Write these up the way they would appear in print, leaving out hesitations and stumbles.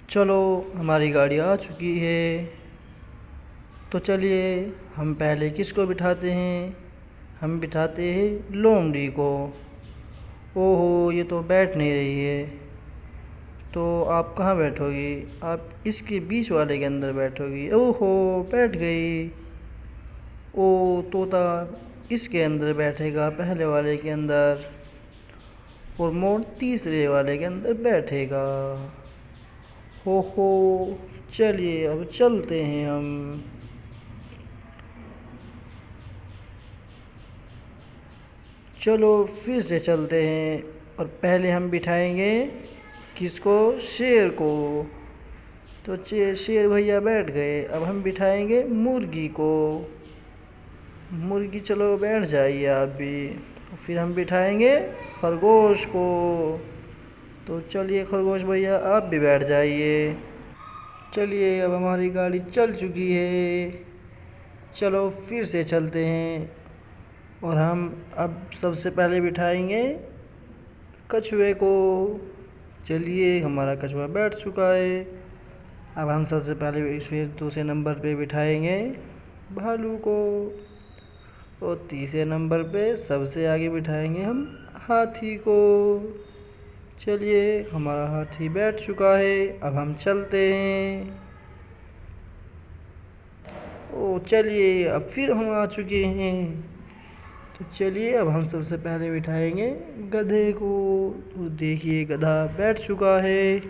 चलो हमारी गाड़ी आ चुकी है। तो चलिए हम पहले किसको बिठाते हैं? हम बिठाते हैं लोमड़ी को। ओहो, ये तो बैठ नहीं रही है। तो आप कहाँ बैठोगी? आप इसके बीच वाले के अंदर बैठोगी। ओहो, बैठ गई। ओ तोता इसके अंदर बैठेगा, पहले वाले के अंदर, और मोर तीसरे वाले के अंदर बैठेगा। हो, चलिए अब चलते हैं हम। चलो फिर से चलते हैं, और पहले हम बिठाएंगे किसको? शेर को। तो शेर भैया बैठ गए। अब हम बिठाएंगे मुर्गी को। मुर्गी चलो बैठ जाइए आप भी। फिर हम बिठाएंगे खरगोश को। तो चलिए खरगोश भैया आप भी बैठ जाइए। चलिए अब हमारी गाड़ी चल चुकी है। चलो फिर से चलते हैं, और हम अब सबसे पहले बिठाएंगे कछुए को। चलिए हमारा कछुआ बैठ चुका है। अब हम सबसे पहले फिर दूसरे नंबर पे बिठाएंगे भालू को, और तीसरे नंबर पे सबसे आगे बिठाएंगे हम हाथी को। चलिए हमारा हाथी बैठ चुका है। अब हम चलते हैं। ओ चलिए अब फिर हम आ चुके हैं। तो चलिए अब हम सबसे पहले बिठाएंगे गधे को। तो देखिए गधा बैठ चुका है।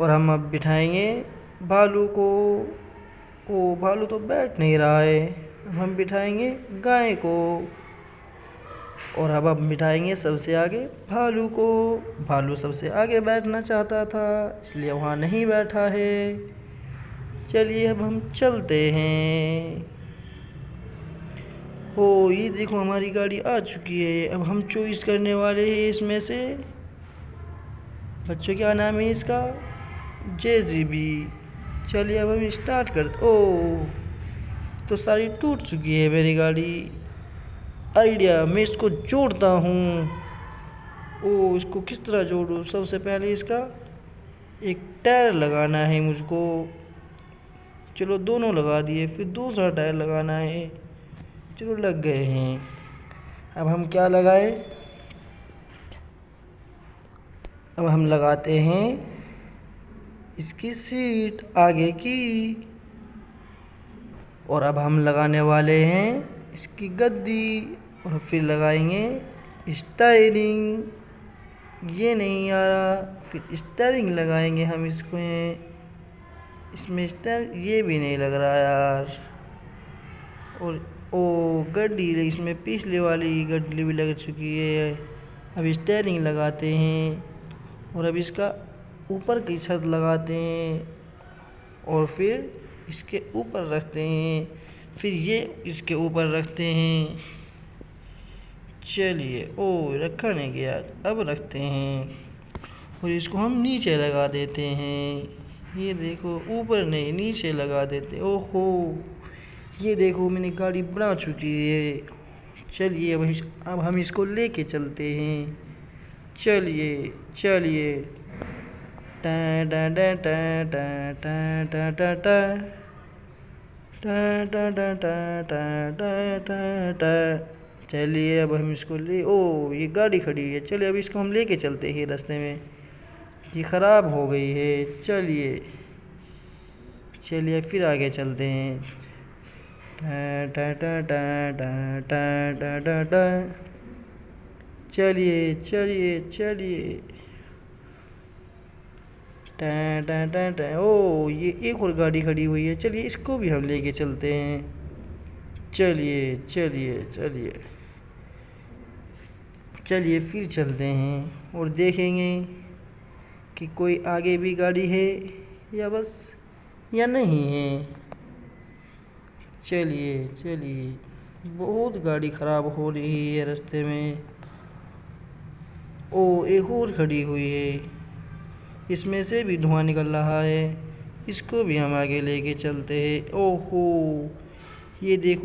और हम अब बिठाएंगे भालू को। ओ भालू तो बैठ नहीं रहा है। अब हम बिठाएंगे गाय को। और अब हम बिठाएंगे सबसे आगे भालू को। भालू सबसे आगे बैठना चाहता था, इसलिए वहाँ नहीं बैठा है। चलिए अब हम चलते हैं। ओ ये देखो हमारी गाड़ी आ चुकी है। अब हम चॉइस करने वाले हैं इसमें से, बच्चों क्या नाम है इसका? JCB। चलिए अब हम स्टार्ट करते। ओ तो सारी टूट चुकी है मेरी गाड़ी। आइडिया, मैं इसको जोड़ता हूँ। ओ इसको किस तरह जोड़ूँ? सबसे पहले इसका एक टायर लगाना है मुझको। चलो दोनों लगा दिए, फिर दूसरा टायर लगाना है। चलो लग गए हैं। अब हम क्या लगाएं? अब हम लगाते हैं इसकी सीट आगे की। और अब हम लगाने वाले हैं इसकी गद्दी, और फिर लगाएंगे स्टायरिंग। ये नहीं आ रहा, फिर स्टायरिंग लगाएंगे हम इसमें ये भी नहीं लग रहा यार। और ओ गड्डी इसमें पिछले वाली गड्डी भी लग चुकी है। अब स्टेयरिंग लगाते हैं, और अब इसका ऊपर की छत लगाते हैं, और फिर इसके ऊपर रखते हैं, फिर ये इसके ऊपर रखते हैं। चलिए ओ रखा नहीं गया, अब रखते हैं, और इसको हम नीचे लगा देते हैं। ये देखो ऊपर नहीं नीचे लगा देते। ओहो ये देखो मैंने गाड़ी बना चुकी है। चलिए अब हम इसको लेके चलते हैं। चलिए चलिए टा टा टा टा टा टा टा टा टा टा टा टा टा टा टा टा। चलिए अब हम इसको ओ ये गाड़ी खड़ी है। चलिए अब इसको हम लेके चलते हैं रास्ते में, ये ख़राब हो गई है। चलिए चलिए फिर आगे चलते हैं। टा टा टा टा टा टा टा टा। चलिए चलिए चलिए टा टा टा टा। ओ ये एक और गाड़ी खड़ी हुई है। चलिए इसको भी हम लेके चलते हैं। चलिए चलिए चलिए चलिए फिर चलते हैं, और देखेंगे कि कोई आगे भी गाड़ी है या नहीं है। चलिए चलिए बहुत गाड़ी ख़राब हो रही है रास्ते में। ओ एक और खड़ी हुई है, इसमें से भी धुआं निकल रहा है। इसको भी हम आगे लेके चलते हैं। ओहो ये देखो